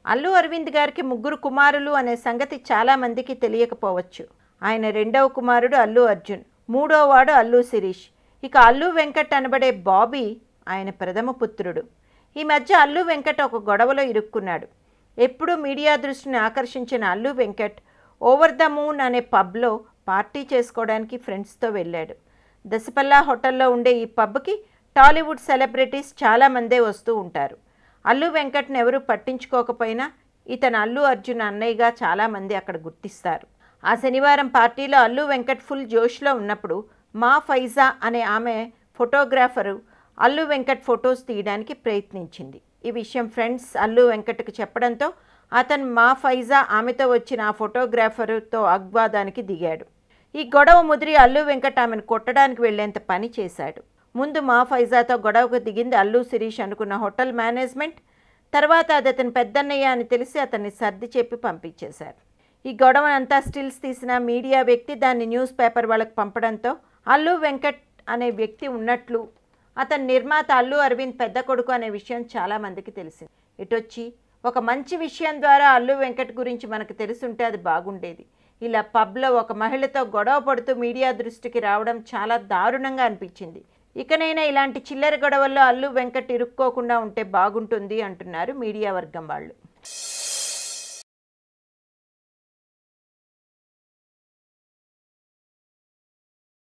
అల్లు అరవింద్ గారికి ముగ్గురు కుమారులు అనే సంగతి చాలా మందికి తెలియకపోవచ్చు. ఆయన రెండవ కుమారుడు అల్లు అర్జున్, మూడో వాడు అల్లు శిరీష్. ఇక అల్లు వెంకట్ అనబడే బాబీ ఆయన ప్రథమ పుత్రుడు. ఈ మధ్య అల్లు వెంకట్ ఒక గొడవలో ఇరుక్కున్నాడు. ఎప్పుడూ మీడియా దృష్టిని ఆకర్షించిన Allu Venkat over the moon అనే పబ్లో పార్టీ చేసుకోవడానికి ఫ్రెండ్స్తో వెళ్ళాడు. దశపల్లా హోటల్లో ఉండే ఈ పబ్కి టాలీవుడ్ సెలబ్రిటీస్ చాలామందే వస్తూ ఉంటారు. అల్లు వెంకట్ని ఎవరూ పట్టించుకోకపోయినా ఇతను అల్లు అర్జున్ అన్నయ్యగా చాలామంది అక్కడ గుర్తిస్తారు. ఆ శనివారం పార్టీలో అల్లు వెంకట్ ఫుల్ జోష్లో ఉన్నప్పుడు మా ఫైజా అనే ఆమె ఫోటోగ్రాఫరు అల్లు వెంకట్ ఫొటోస్ తీయడానికి ప్రయత్నించింది. ఈ విషయం ఫ్రెండ్స్ అల్లు వెంకట్కి చెప్పడంతో అతను మా ఫైజా ఆమెతో వచ్చిన ఆ ఫోటోగ్రాఫరుతో వాగ్వాదానికి దిగాడు. ఈ గొడవ ముదిరి అల్లు వెంకట్ ఆమెను కొట్టడానికి వెళ్లేంత పని చేశాడు. ముందు మా ఫైజాతో గొడవకు దిగింది అల్లు శిరీష్ అనుకున్న హోటల్ మేనేజ్మెంట్. తర్వాత అది అతని పెద్దన్నయ్య అని తెలిసి అతన్ని సర్ది చెప్పి పంపించేశారు. ఈ గొడవనంతా స్టిల్స్ తీసిన మీడియా వ్యక్తి దాన్ని న్యూస్ పేపర్ వాళ్ళకి పంపడంతో అల్లు వెంకట్ అనే వ్యక్తి ఉన్నట్లు, అతని నిర్మాత అల్లు అరవింద్ పెద్ద కొడుకు అనే విషయం చాలామందికి తెలిసింది. ఇటొచ్చి ఒక మంచి విషయం ద్వారా అల్లు వెంకట్ గురించి మనకు తెలుసుంటే అది బాగుండేది. ఇలా పబ్లో ఒక మహిళతో గొడవ పడుతూ మీడియా దృష్టికి రావడం చాలా దారుణంగా అనిపించింది. ఇకనైనా ఇలాంటి చిల్లర గొడవల్లో అల్లు వెంకట్ ఇరుక్కోకుండా ఉంటే బాగుంటుంది అంటున్నారు మీడియా వర్గం వాళ్ళు.